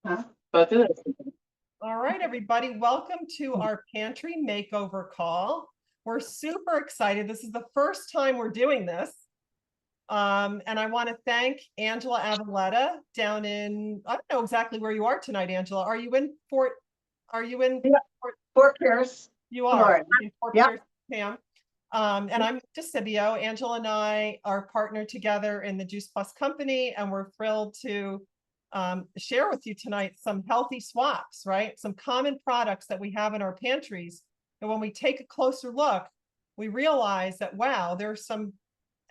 Huh? Both of those. All right, everybody, welcome to our pantry makeover call. We're super excited. This is the first time we're doing this. And I want to thank Angela Avaletta down in, I don't know exactly where you are tonight, Angela. Are you in Fort, are you in Yeah. Fort? Fort Pierce, You are Florida. in Fort Yep. Pierce, Pam. And I'm DeCibio. Angela and I are partnered together in the Juice Plus company, and we're thrilled to share with you tonight some healthy swaps, right? Some common products that we have in our pantries. And when we take a closer look, we realize that, wow, there's some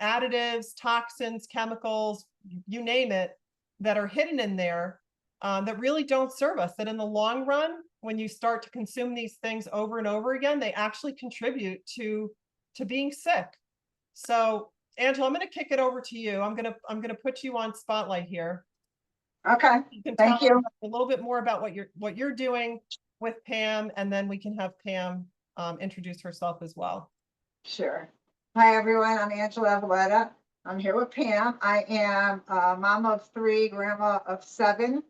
additives, toxins, chemicals, you name it, that are hidden in there that really don't serve us. That in the long run, when you start to consume these things over and over again, they actually contribute to being sick. So, Angela, I'm going to kick it over to you. I'm going to put you on spotlight here. Okay. You can Thank tell you. us a little bit more about what you're doing with Pam, and then we can have Pam introduce herself as well. Sure. Hi, everyone. I'm Angela Avaletta. I'm here with Pam. I am a mom of 3, grandma of 7,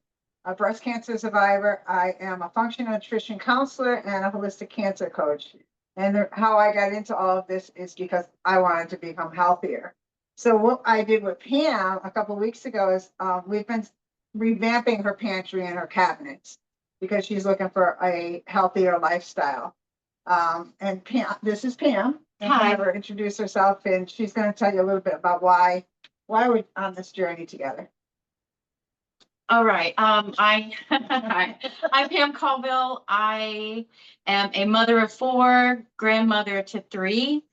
a breast cancer survivor. I am a functional nutrition counselor and a holistic cancer coach. And how I got into all of this is because I wanted to become healthier. So what I did with Pam a couple of weeks ago is we've been revamping her pantry and her cabinets because she's looking for a healthier lifestyle. And Pam, this is Pam. Hi. Have her introduce herself, and she's going to tell you a little bit about why we're on this journey together. All right. Hi. I'm Pam Colville. I am a mother of 4, grandmother to 3.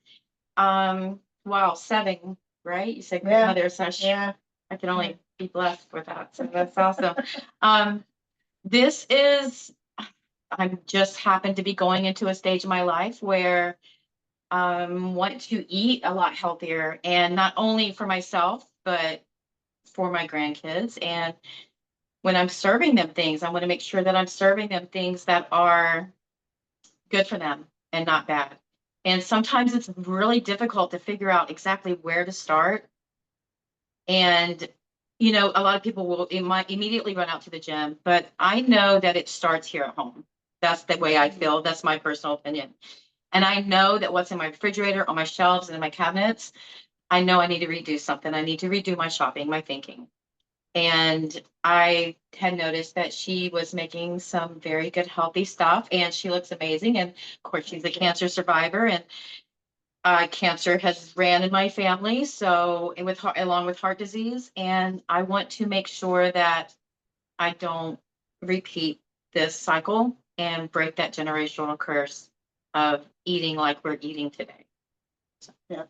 Wow, 7, right? You said Yeah. grandmother, so Yeah. I can only be blessed with that. So that's awesome. This is, I just happened to be going into a stage of my life where want to eat a lot healthier, and not only for myself, but for my grandkids. And when I'm serving them things, I want to make sure that I'm serving them things that are good for them and not bad. And sometimes it's really difficult to figure out exactly where to start. And, you know, a lot of people will immediately run out to the gym, but I know that it starts here at home. That's the way I feel. That's my personal opinion. And I know that what's in my refrigerator, on my shelves, and in my cabinets, I know I need to redo something. I need to redo my shopping, my thinking. And I had noticed that she was making some very good, healthy stuff, and she looks amazing. And of course, she's a cancer survivor, and cancer has ran in my family. So, and along with heart disease, and I want to make sure that I don't repeat this cycle and break that generational curse of eating like we're eating today. Yeah.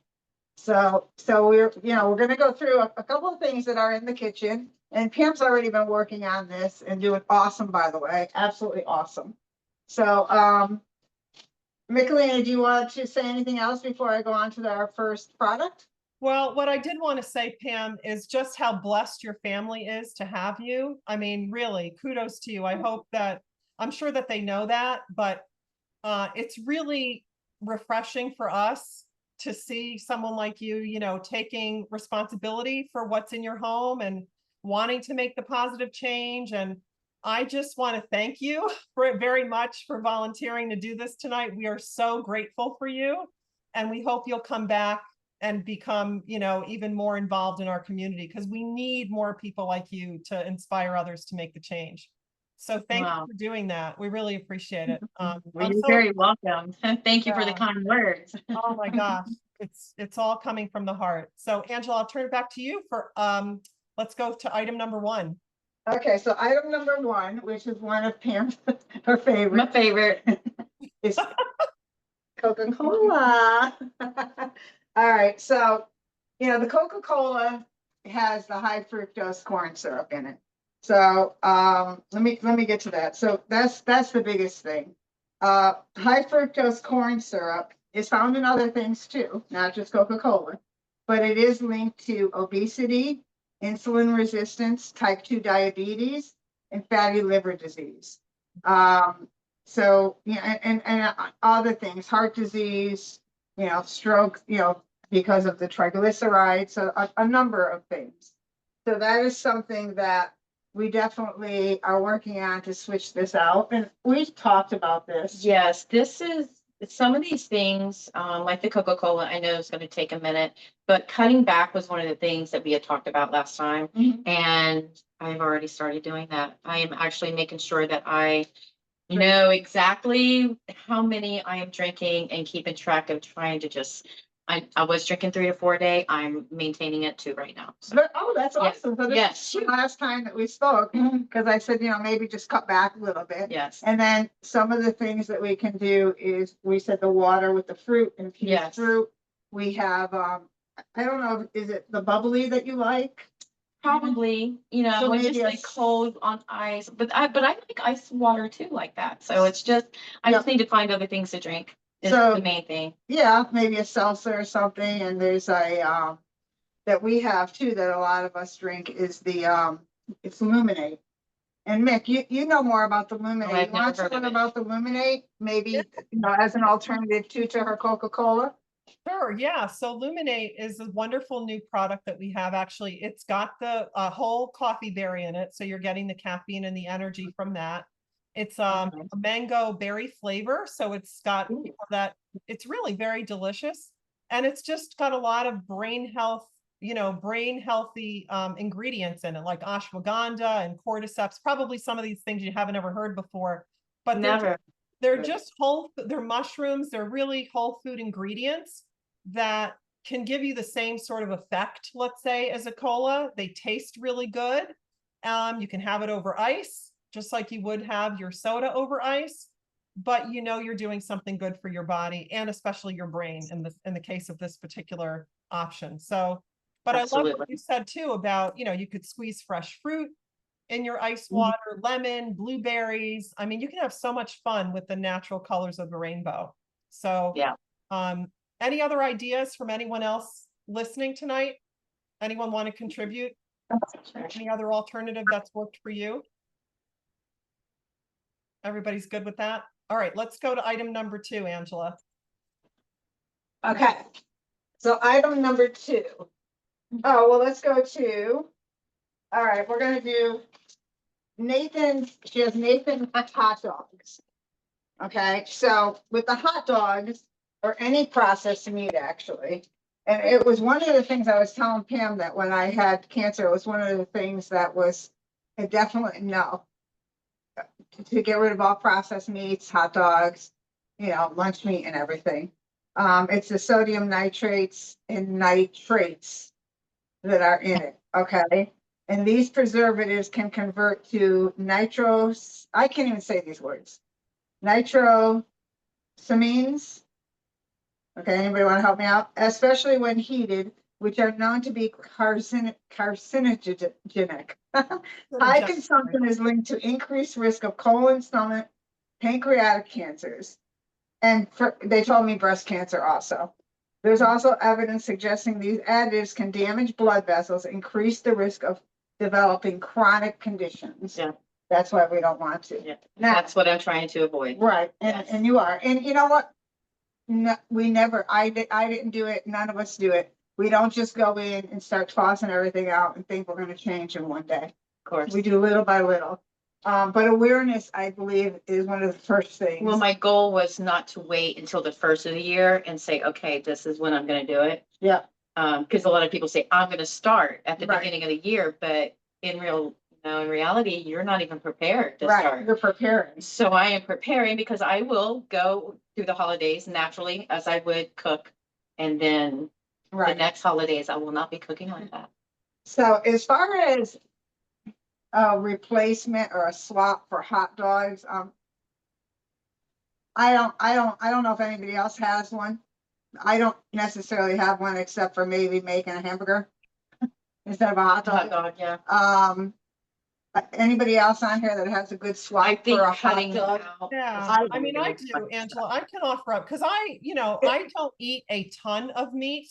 So we're going to go through a couple of things that are in the kitchen, and Pam's already been working on this and doing awesome, by the way, absolutely awesome. So, Michelina, do you want to say anything else before I go on to our first product? Well, what I did want to say, Pam, is just how blessed your family is to have you. I mean, really, kudos to you. I hope that, I'm sure that they know that, but it's really refreshing for us to see someone like you, you know, taking responsibility for what's in your home and wanting to make the positive change. And I just want to thank you for it very much for volunteering to do this tonight. We are so grateful for you, and we hope you'll come back and become, you know, even more involved in our community, because we need more people like you to inspire others to make the change. So thank you for doing that. We really appreciate it. Well, you're very welcome. Thank you for the kind words. Oh my gosh, it's all coming from the heart. So Angela, I'll turn it back to you for let's go to item number 1. Okay, so item number 1, which is one of Pam's her favorite. My favorite is Coca-Cola. All right, so the Coca-Cola has the high fructose corn syrup in it. So let me get to that. So that's the biggest thing. High fructose corn syrup is found in other things too, not just Coca-Cola, but it is linked to obesity, insulin resistance, type 2 diabetes, and fatty liver disease. So and other things, heart disease, stroke, because of the triglycerides, so a number of things. So that is something that we definitely are working on to switch this out. And we've talked about this. Yes, this is, some of these things, like the Coca-Cola, I know it's gonna take a minute, but cutting back was one of the things that we had talked about last time. Mhm. And I've already started doing that. I am actually making sure that I know exactly how many I am drinking and keeping track of trying to just, I was drinking 3 to 4 a day. I'm maintaining it 2 right now. So, Oh, that's Yes, awesome. So this yes. is the last time that we spoke, because I said, maybe just cut back a little bit. yes, And then some of the things that we can do is, we said the water with the fruit, infused Yes. fruit. We have, I don't know, is it the bubbly that you like? probably, So and just maybe a like cold on ice, but I like ice water too like that. So it's just, I just need to find other things to drink is So- the main thing. Yeah, maybe a seltzer or something, and there's a, that we have too, that a lot of us drink is the, it's Luminate. And Mick, you know more about the Luminate. I've You want never to heard learn of it. about the Luminate, maybe, as an alternative to her Coca-Cola? Sure, yeah. So Luminate is a wonderful new product that we have. Actually, it's got the whole coffee berry in it, so you're getting the caffeine and the energy from that. It's Okay. a mango berry flavor, so it's got Ooh. that. It's really very delicious, and it's just got a lot of brain health, brain healthy ingredients in it, like ashwagandha and cordyceps. Probably some of these things you haven't ever heard before, but Never. they're Good. just they're mushrooms. They're really whole food ingredients that can give you the same sort of effect, let's say, as a cola. They taste really good. You can have it over ice, just like you would have your soda over ice, but you're doing something good for your body and especially your brain in the case of this particular option. So, but I love Absolutely. what you said too about, you could squeeze fresh fruit in your ice Mhm. water, lemon, blueberries. I mean, you can have so much fun with the natural colors of the rainbow. So, Yeah. any other ideas from anyone else listening tonight? Anyone want to contribute? Sure. Any other alternative that's worked for you? Everybody's good with that? All right, let's go to item number 2, Angela. Okay, so item number 2. Oh, well, let's go to, all right, we're gonna do she has Nathan hot dogs. Okay, so with the hot dogs, or any processed meat actually, and it was one of the things I was telling Pam, that when I had cancer, it was one of the things that was a definite no. To get rid of all processed meats, hot dogs, lunch meat and everything. It's the sodium nitrates and nitrates that are in it, okay? And these preservatives can convert to nitros, I can't even say these words. Nitrosamines. Okay, anybody want to help me out? Especially when heated, which are known to be carcinogenic. High consumption is linked to increased risk of colon, stomach, pancreatic cancers. And they told me breast cancer also. There's also evidence suggesting these additives can damage blood vessels, increase the risk of developing chronic conditions. Yeah. That's why we don't want to. Yeah. Now, That's what I'm trying to avoid. right, Yes. and you are, and you know what? No, we never, I didn't do it, none of us do it. We don't just go in and start tossing everything out and think we're gonna change in one day. Of course. We do little by little. But awareness, I believe, is one of the first things. Well, my goal was not to wait until the first of the year and say, okay, this is when I'm gonna do it. Yeah, Because a lot of people say, I'm gonna start at the Right. beginning of the year, but in reality, you're not even prepared to right, start. you're preparing. So I am preparing because I will go through the holidays naturally as I would cook. And then the Right. next holidays, I will not be cooking like that. So as far as a replacement or a swap for hot dogs, I don't know if anybody else has one. I don't necessarily have one except for maybe making a hamburger instead of a hot Hot dog. dog, yeah. Anybody else on here that has a good I swap think for a hot cutting dog? out. Yeah, I- I mean, I do, Angela. I can offer up because I don't eat a ton of meat,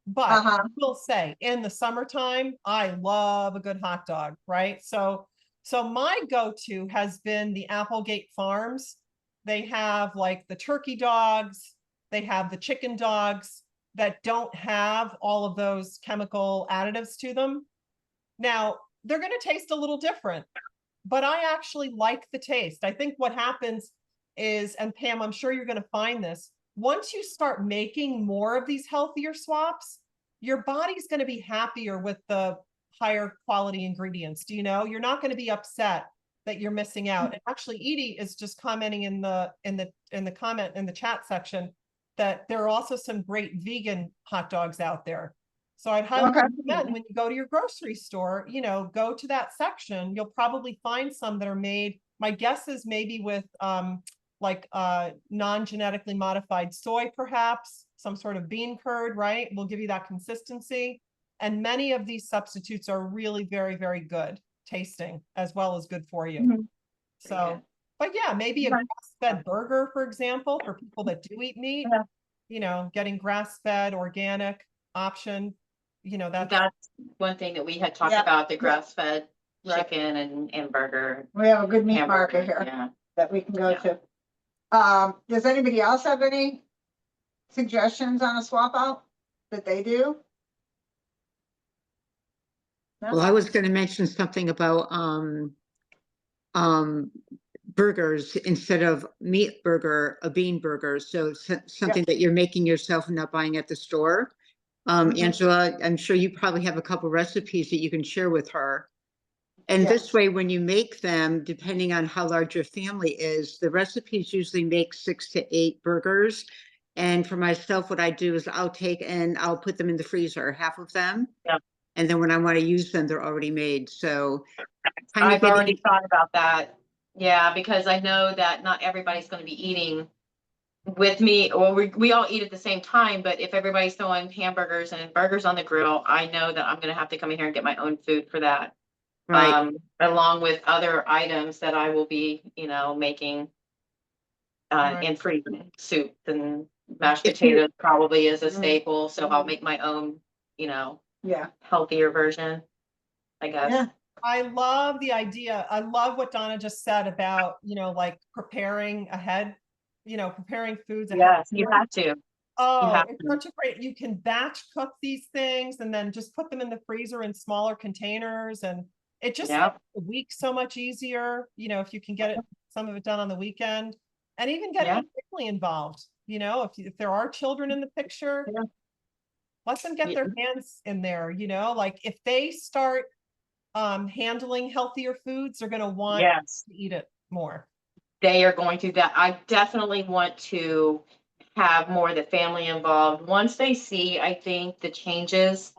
but Uh-huh. I will say in the summertime, I love a good hot dog, right? So my go-to has been the Applegate Farms. They have like the turkey dogs, they have the chicken dogs that don't have all of those chemical additives to them. Now, they're gonna taste a little different. But I actually like the taste. I think what happens is, and Pam, I'm sure you're gonna find this, once you start making more of these healthier swaps, your body's gonna be happier with the higher quality ingredients. Do you know? You're not gonna be upset that you're missing out. And actually, Edie is just commenting in the comment in the chat section that there are also some great vegan hot dogs out there. So I'd highly Okay. recommend when you go to your grocery store, go to that section. You'll probably find some that are made. My guess is maybe with like non-genetically modified soy, perhaps some sort of bean curd, right? Will give you that consistency. And many of these substitutes are really very, very good tasting as well as good for you. Mhm. So, but yeah, maybe a Okay. grass-fed burger, for example, for people that do eat meat, getting grass-fed organic option, that's That's one thing that we had talked Yeah. about, the grass-fed Right. chicken and burger. We have a good meat hamburger, market here Yeah. that we can go Yeah. to. Does anybody else have any suggestions on a swap out that they do? Well, I was going to mention something about burgers instead of meat burger, a bean burger. So something that you're making yourself and not buying at the store. Mhm. Angela, I'm sure you probably have a couple recipes that you can share with her. And Yes. this way, when you make them, depending on how large your family is, the recipes usually make 6 to 8 burgers. And for myself, what I do is I'll take and I'll put them in the freezer, half of them. Yeah. And then when I want to use them, they're already made. So I've already thought about that. Yeah, because I know that not everybody's going to be eating with me, or we all eat at the same time. But if everybody's throwing hamburgers and burgers on the grill, I know that I'm going to have to come in here and get my own food for that. right. Along with other items that I will be, making Right. and freezing soup and mashed If you- potatoes probably is a Mhm. staple. So I'll make my own, Yeah, healthier version, I guess. yeah, I love the idea. I love what Donna just said about, like preparing ahead, preparing foods ahead. Yes, you have to. Oh, have it's to. such a great, you can batch cook these things and then just put them in the freezer in smaller containers, and it just Yeah. makes the week so much easier, if you can get it, some of it done on the weekend, and even get Yeah. your family involved, if there are children in the picture, Yeah. let them get their hands in there, like if they start handling healthier foods, they're gonna want Yes, to eat it more. they are going to that. I definitely want to have more of the family involved. Once they see, I think, the changes,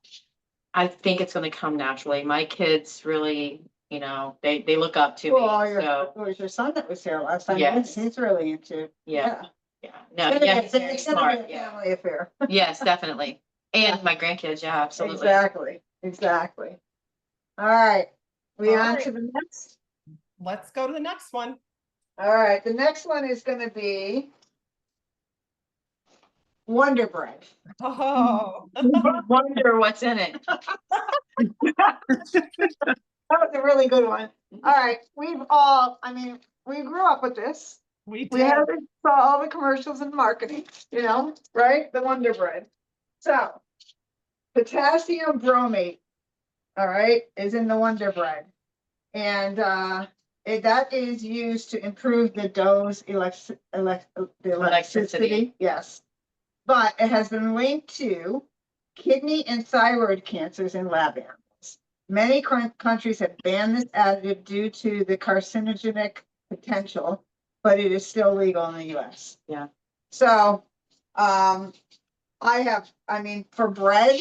I think it's going to come naturally. My kids really, they look up to me. well, So it was your son that was here last time. Yes. He's really into, yeah, yeah. no, It's gonna yeah, be- he's very it's gonna be smart. a Yeah, family affair. yes, definitely. Yeah. And my grandkids, yeah, absolutely. Exactly. All right, we All on right. to the next? Let's go to the next one. All right, the next one is gonna be Wonder Bread. Oh, Wonder what's in it. That was a really good one. All right, we grew up with this. we We did. had it, saw all the commercials and marketing, right? The Wonder Bread. So potassium bromate, all right, is in the Wonder Bread. And that is used to improve the dough's elasticity. Yes. But it has been linked to kidney and thyroid cancers in lab animals. Many countries have banned this additive due to the carcinogenic potential, but it is still legal in the US. Yeah. So, for bread,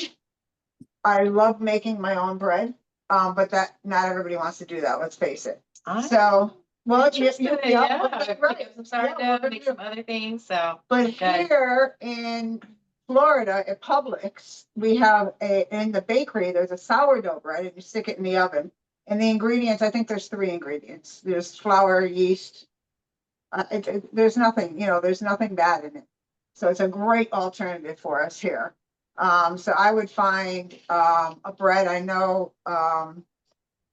I love making my own bread, but that, not everybody wants to do that, let's face it. So, well, Interesting, yeah. right. Make some sourdough, we're make gonna some other things. So But Okay. here in Florida, at Publix, we have in the bakery, there's a sourdough bread, and you stick it in the oven. And the ingredients, I think there's 3 ingredients. There's flour, yeast. There's nothing, there's nothing bad in it. So it's a great alternative for us here. So I would find a bread. I know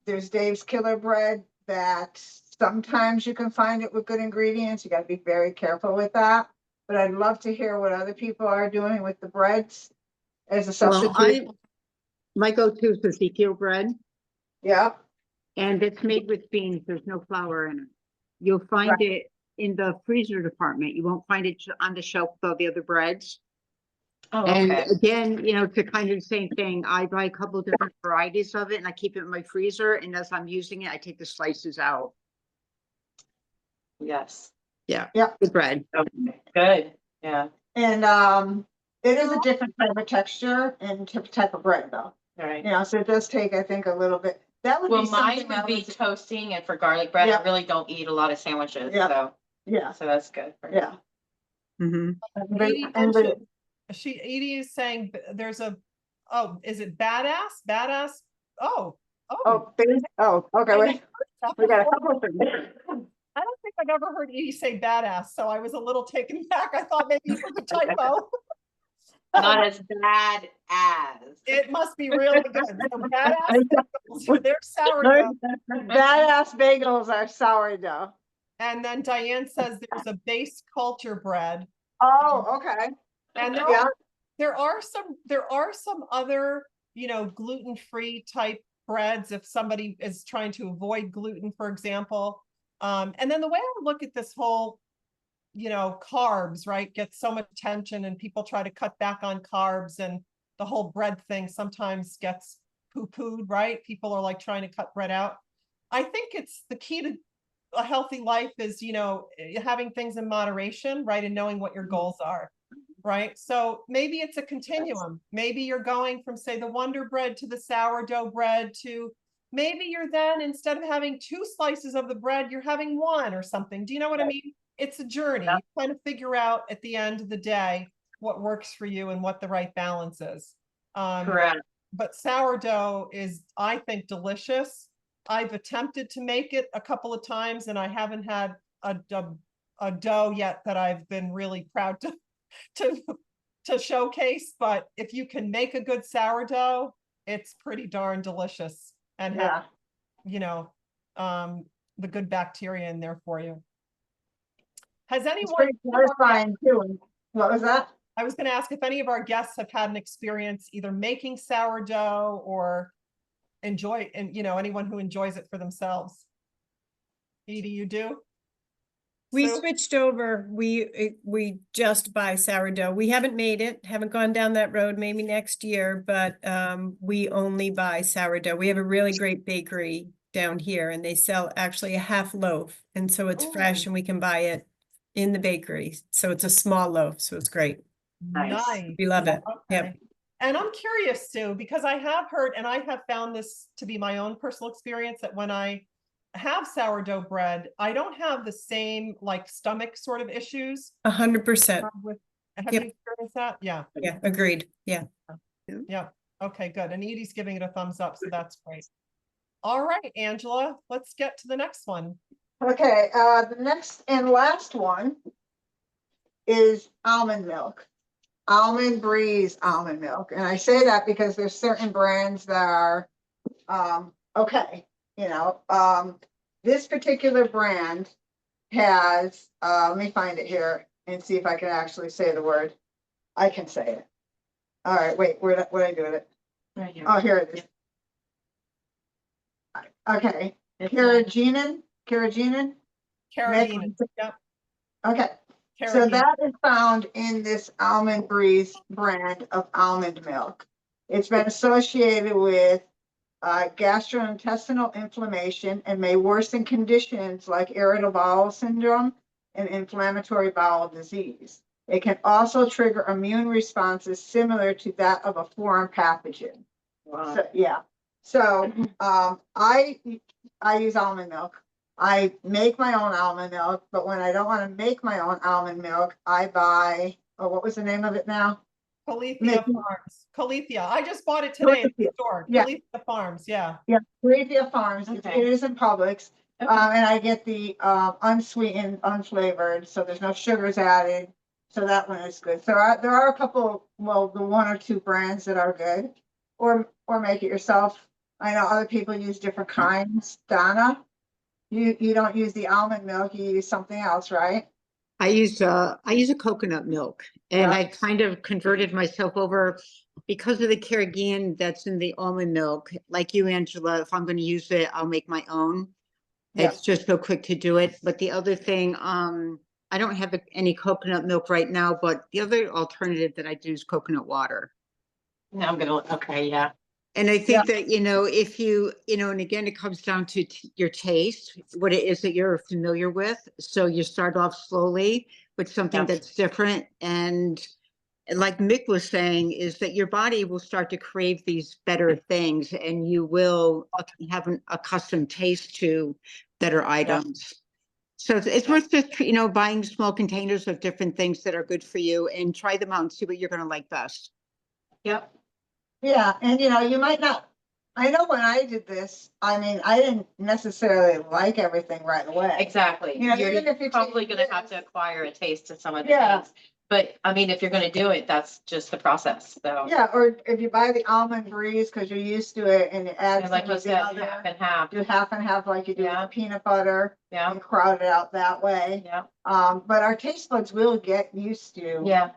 there's Dave's Killer Bread that sometimes you can find it with good ingredients. You got to be very careful with that. But I'd love to hear what other people are doing with the breads as a Well, substitute. my go-to is Ezekiel bread. Yeah, and it's made with beans. There's no flour in it. You'll find it in the freezer department. You won't find it on the shelf with all the other breads. Oh, And okay. again, it's a kind of the same thing. I buy a couple different varieties of it and I keep it in my freezer. And as I'm using it, I take the slices out. Yes. Yeah. Yeah. The bread. Okay, good. Yeah. and it is a different type of texture and type of bread though. All right. So it does take, I think, a little bit. That would Well, be mine something would that be was, toasting, and for garlic bread, Yeah. I really don't eat a lot of sandwiches, Yeah. so, yeah, so that's good. for- yeah. Mhm. Edie Everybody- mentioned- Edie is saying there's oh, is it badass? Badass? Oh. Okay, wait, we got a I couple of things. don't think I've ever heard Edie say badass, so I was a little taken back. I thought maybe it was a typo. Not as bad as. It must be really good. So badass bagels, they're sourdough. Badass bagels are sourdough. And then Diane says there's a base culture bread. Oh, okay, And yeah, there are some other, gluten-free type breads if somebody is trying to avoid gluten, for example. And then the way I look at this whole, carbs, right, gets so much attention and people try to cut back on carbs and the whole bread thing sometimes gets poo-pooed, right? People are like trying to cut bread out. I think it's the key to a healthy life is, having things in moderation, right? And knowing what your goals are, right? So maybe it's a continuum. Maybe you're going from, say, the Wonder Bread to the sourdough bread to maybe you're then, instead of having 2 slices of the bread, you're having 1 or something. Do you know what I mean? It's a journey. Yeah. You kind of figure out at the end of the day what works for you and what the right balance is. Correct. But sourdough is, I think, delicious. I've attempted to make it a couple of times and I haven't had a dough yet that I've been really proud to showcase. But if you can make a good sourdough, it's pretty darn delicious and have, the good bacteria in there for you. Has it's anyone, pretty satisfying too. What was that? I was going to ask if any of our guests have had an experience either making sourdough or enjoy, and anyone who enjoys it for themselves. Edie, you do? We Sue? switched over. We just buy sourdough. We haven't made it, haven't gone down that road, maybe next year, but we only buy sourdough. We have a really great bakery down here and they sell actually a half loaf. And so it's fresh Oh. and we can buy it in the bakery. So it's a small loaf, so it's great. Nice. We love it. Yep. Okay. And I'm curious, Sue, because I have heard, and I have found this to be my own personal experience, that when I have sourdough bread, I don't have the same like stomach sort of issues 100%. with, have Yep. you experienced that? Yeah. Yeah, agreed. Yeah. Yeah. Okay, good. And Edie's giving it a thumbs up, so that's great. All right, Angela, let's get to the next one. Okay, the next and last one is almond milk. Almond Breeze almond milk. And I say that because there's certain brands that are, okay, this particular brand has, let me find it here and see if I can actually say the word. I can say it. All right, wait, where'd I do it? Right here. Oh, here it is. Okay, carrageenan. Carrageenan. Yeah. Okay, so Carrageenan. that is found in this Almond Breeze brand of almond milk. It's been associated with gastrointestinal inflammation and may worsen conditions like irritable bowel syndrome and inflammatory bowel disease. It can also trigger immune responses similar to that of a foreign pathogen. Wow. So, yeah. So, I use almond milk. I make my own almond milk, but when I don't want to make my own almond milk, I buy, what was the name of it now? Calethea Making- Farms. Calethea. I just bought it today at the Calethea. store. Yeah. Calethea Farms. Yeah. Yeah, Calethea Farms. Okay. It is in Publix. Okay. And I get the unsweetened, unflavored, so there's no sugars added. So that one is good. So there are a couple, well, the 1 or 2 brands that are good, or make it yourself. I know other people use different kinds. Donna, you don't use the almond milk, you use something else, right? I use a coconut milk and Yeah. I kind of converted myself over because of the Carrageenan that's in the almond milk, like you, Angela, if I'm gonna use it, I'll make my own. Yeah. It's just so quick to do it. But the other thing, I don't have any coconut milk right now, but the other alternative that I do is coconut water. No, I'm gonna, okay, yeah. And I think that, if and again, it comes down to your taste, what it is that you're familiar with. So you start off slowly with something Yeah. that's different. And like Mick was saying, is that your body will start to crave these better things and you will have an accustomed taste to better items. So it's worth just, buying small containers of different things that are good for you and try them out and see what you're going to like best. Yep. Yeah, and you might not, I know when I did this, I mean, I didn't necessarily like everything right away. Exactly. You know, even if You're you probably take gonna have this- to acquire a taste to some of the Yeah. things. But I mean, if you're gonna do it, that's just the process, so. Yeah, or if you buy the almond breeze, because you're used to it and you add And some like you of the said, half other, and half, do half and half like you do with Yeah. the peanut butter yeah, and crowd it out that way. yeah, But our taste buds will get used to yeah.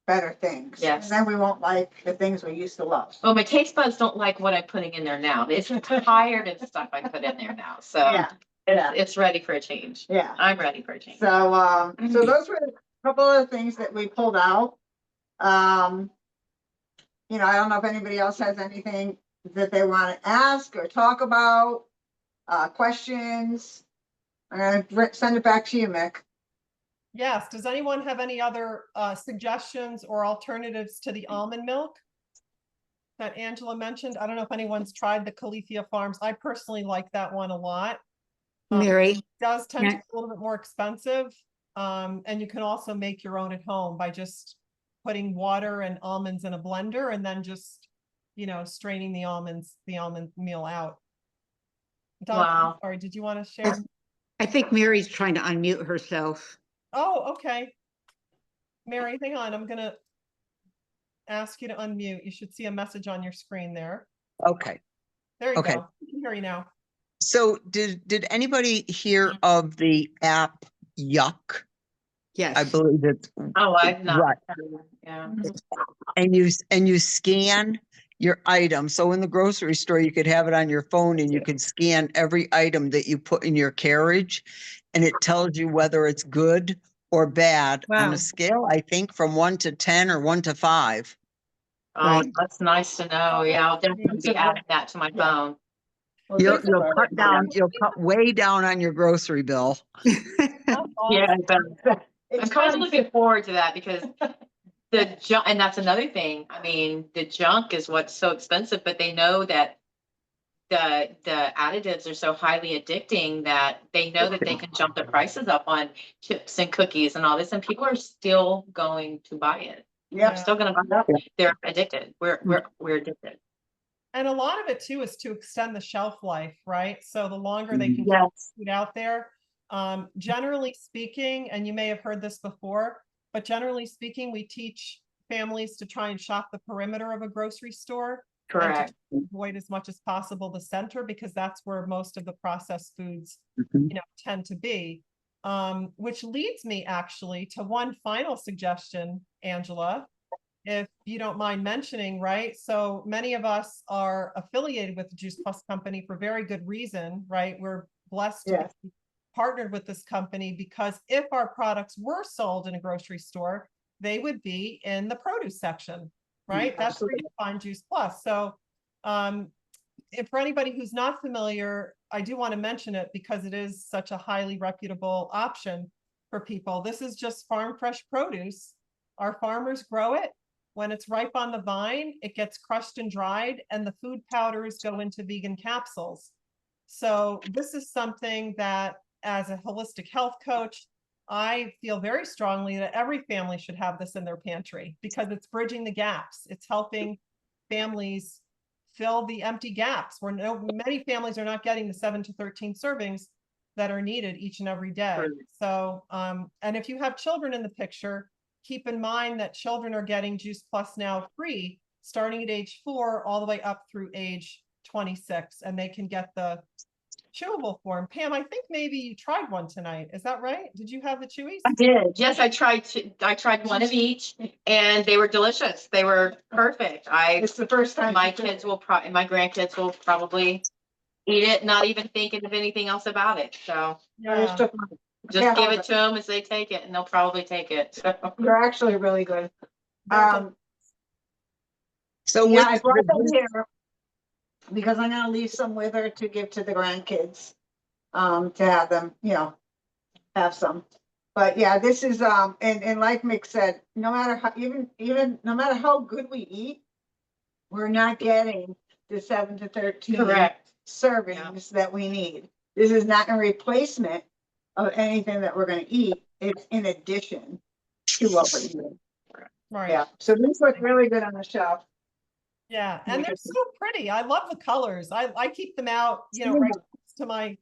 better things. Yes. And then we won't like the things we used to love. Well, my taste buds don't like what I'm putting in there now. It's tired of stuff I put in there now, so. Yeah, yeah. It's ready for a change. Yeah. I'm ready for a change. So those were a couple of things that we pulled out. I don't know if anybody else has anything that they want to ask or talk about, questions. I'm gonna send it back to you, Mick. Yes, does anyone have any other suggestions or alternatives to the almond milk that Angela mentioned? I don't know if anyone's tried the Califia Farms. I personally like that one a lot. Mary, It does tend to Yeah. be a little bit more expensive. And you can also make your own at home by just putting water and almonds in a blender and then just, straining the almond meal out. Don, Wow. sorry, did you want to share? I think Mary's trying to unmute herself. Oh, okay. Mary, hang on. I'm gonna ask you to unmute. You should see a message on your screen there. Okay, There you Okay. go. I can hear you now. so did anybody hear of the app Yuck? Yes. I believe it's, Oh, I've not. Right. Yeah. and you scan your item. So in the grocery store, you could have it on your phone and you could scan every item that you put in your carriage. And it tells you whether it's good or bad on Wow. a scale, I think from 1 to 10 or 1 to 5. Oh, Right. that's nice to know. Yeah, I'll definitely be adding that to my phone. You'll cut way down on your grocery bill. That's Yeah, awesome. but I'm kind of looking forward to that because the junk, and that's another thing. I mean, the junk is what's so expensive, but they know that the additives are so highly addicting that they know that they can jump the prices up on chips and cookies and all this, and people are still going to buy it. Yeah. They're still gonna buy it. They're addicted. We're addicted. And a lot of it too is to extend the shelf life, right? So the longer they can keep Yes. food out there. Generally speaking, and you may have heard this before, but generally speaking, we teach families to try and shop the perimeter of a grocery store. And to Correct. avoid as much as possible the center because that's where most of the processed foods, tend to be. Which leads me actually to one final suggestion, Angela, if you don't mind mentioning, right? So many of us are affiliated with the Juice Plus company for very good reason, right? We're blessed to Yes. be partnered with this company because if our products were sold in a grocery store, they would be in the produce section, right? That's where you find Juice Plus. So if for anybody who's not familiar, I do want to mention it because it is such a highly reputable option for people. This is just farm fresh produce. Our farmers grow it. When it's ripe on the vine, it gets crushed and dried, and the food powders go into vegan capsules. So this is something that, as a holistic health coach, I feel very strongly that every family should have this in their pantry because it's bridging the gaps. It's helping families fill the empty gaps where many families are not getting the 7 to 13 servings that are needed each and every day. Right. So, and if you have children in the picture, keep in mind that children are getting Juice Plus now free, starting at age 4 all the way up through age 26, and they can get the chewable form. Pam, I think maybe you tried one tonight. Is that right? Did you have the chewies? I did. Yes, I tried one of each and they were delicious. They were perfect. It's the first time. My kids will my grandkids will probably eat it, not even thinking of anything else about it. So Yeah. just Yeah. give it to them as they take it and they'll probably take it. So. They're actually really good. They're del- So Yeah, I with, brought with them this- here because I'm gonna leave some with her to give to the grandkids. To have them, have some. But yeah, this is, and like Mick said, no matter how, even no matter how good we eat, we're not getting the 7 to 13 Correct. servings that we need. This is not a replacement of anything that we're gonna eat. It's in addition to what we're eating. Right. Yeah, so these look really good on the shelf. Yeah, and they're Interesting. so pretty. I love the colors. I keep them out, right next to my,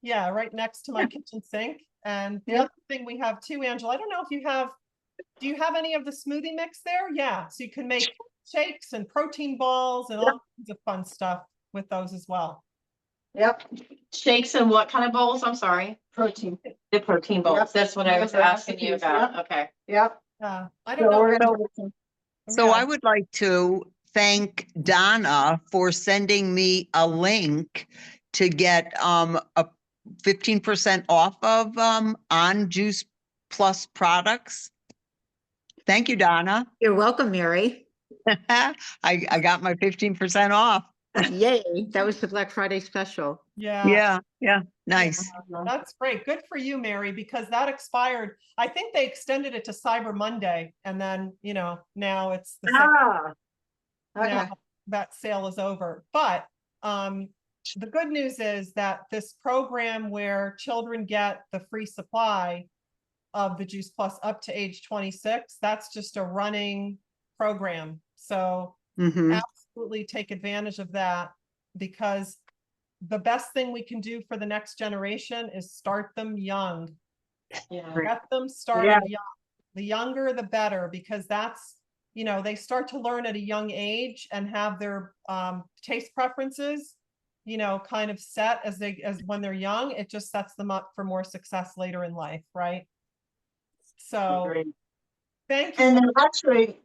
right next to my kitchen sink. And the Yeah. other thing we have too, Angela, I don't know if do you have any of the smoothie mix there? Yeah, so you can make shakes and protein balls and all kinds of fun stuff with those as well. Yep, Shakes and what kind of bowls? I'm sorry. protein. The protein bowls. Yep. That's what I was Those are asking you recipes, about. yep. Okay. Yep. I So don't know. we're gonna So- do some- so Yeah. I would like to thank Donna for sending me a link to get a 15% off of on Juice Plus products. Thank you, Donna. You're welcome, Mary. I got my 15% off. Yay, that was the Black Friday special. Yeah. Yeah, nice. That's great. Good for you, Mary, because that expired. I think they extended it to Cyber Monday and then, now it's the second. Ah. Okay, Now that sale is over. But the good news is that this program where children get the free supply of the Juice Plus up to age 26, that's just a running program. So Hmm. absolutely take advantage of that, because the best thing we can do for the next generation is start them young. Yeah. Get them started young. The younger, the better, because that's, they start to learn at a young age and have their taste preferences, kind of set as when they're young. It just sets them up for more success later in life, right? So Agreed. thank you. and then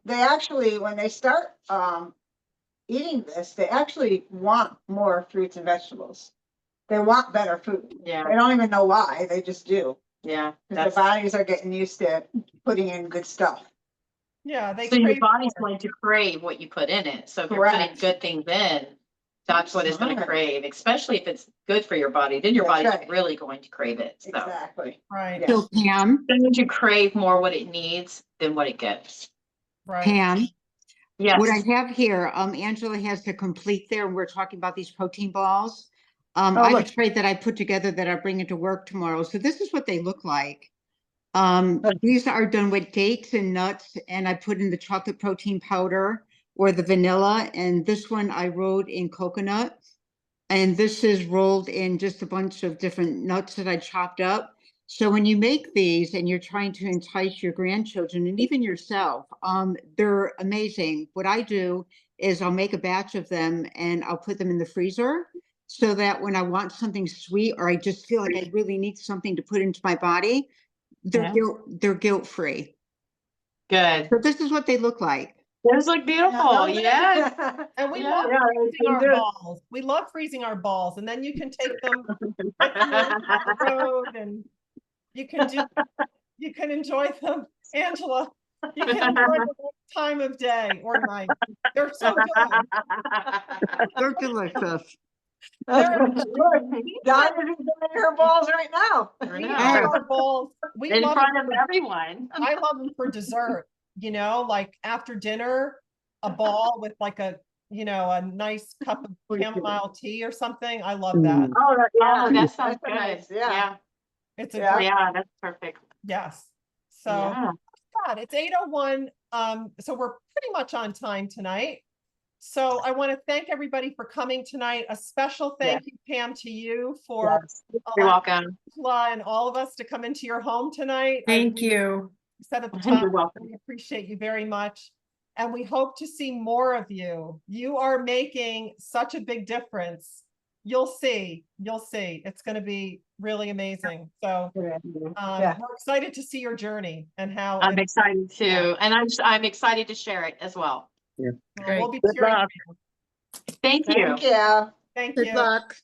they actually, when they start, eating this, they actually want more fruits and vegetables. They want better food. Yeah. They don't even know why, they just do. Yeah. Because their bodies are getting used to putting in good stuff. Yeah, they So your crave body's more. going to crave what you put in it. So if you're putting Correct. good things in, that's what it's going to Smart. crave, especially if it's good for your body. Then your That's body's right. really going to crave it. So Exactly. Right, Yeah. So Pam, then you crave more what it needs than what it gets. right. Pam, Yes. what I have here, Angela has the complete there, and we're talking about these protein balls. I have look. a tray that I put together that I bring into work tomorrow. So this is what they look like. These are done with dates and nuts, and I put in the chocolate protein powder or the vanilla, and this one I rolled in coconut. And this is rolled in just a bunch of different nuts that I chopped up. So when you make these and you're trying to entice your grandchildren and even yourself, they're amazing. What I do is I'll make a batch of them and I'll put them in the freezer so that when I want something sweet or I just feel like I really need something to put into my body, they're guilt-free. Good. So this is what they look like. Those look beautiful. Yes. And we Yeah. love Yeah, freezing our they do. balls. We love freezing our balls, and then you can take them with you on the road, and you can enjoy them, Angela. You can enjoy them any time of day or night. They're so good. They're delicious. Donna's enjoying her balls right now. I We know. love our balls. We In love front them of everyone. I love them for dessert, like after dinner, a ball with like a nice cup of chamomile tea or something. I love that. Oh, Oh, that sounds That's good. nice, yeah. Yeah. It's a Yeah. great, Yeah, that's perfect. yes. So, Yeah. God, it's 8:01. So we're pretty much on time tonight. So I want to thank everybody for coming tonight. A special thank you, Pam, to you for You're allowing welcome. Angela and all of us to come into your home tonight. Thank you. Said at the top, You're welcome. we appreciate you very much. And we hope to see more of you. You are making such a big difference you'll see, it's gonna be really amazing. So, Yeah. we're excited to see your journey and how. I'm excited too, and I'm excited to share it as well. We'll Great. be Good cheering. luck. for you. Thank you. Thank you. Thank Good you. luck.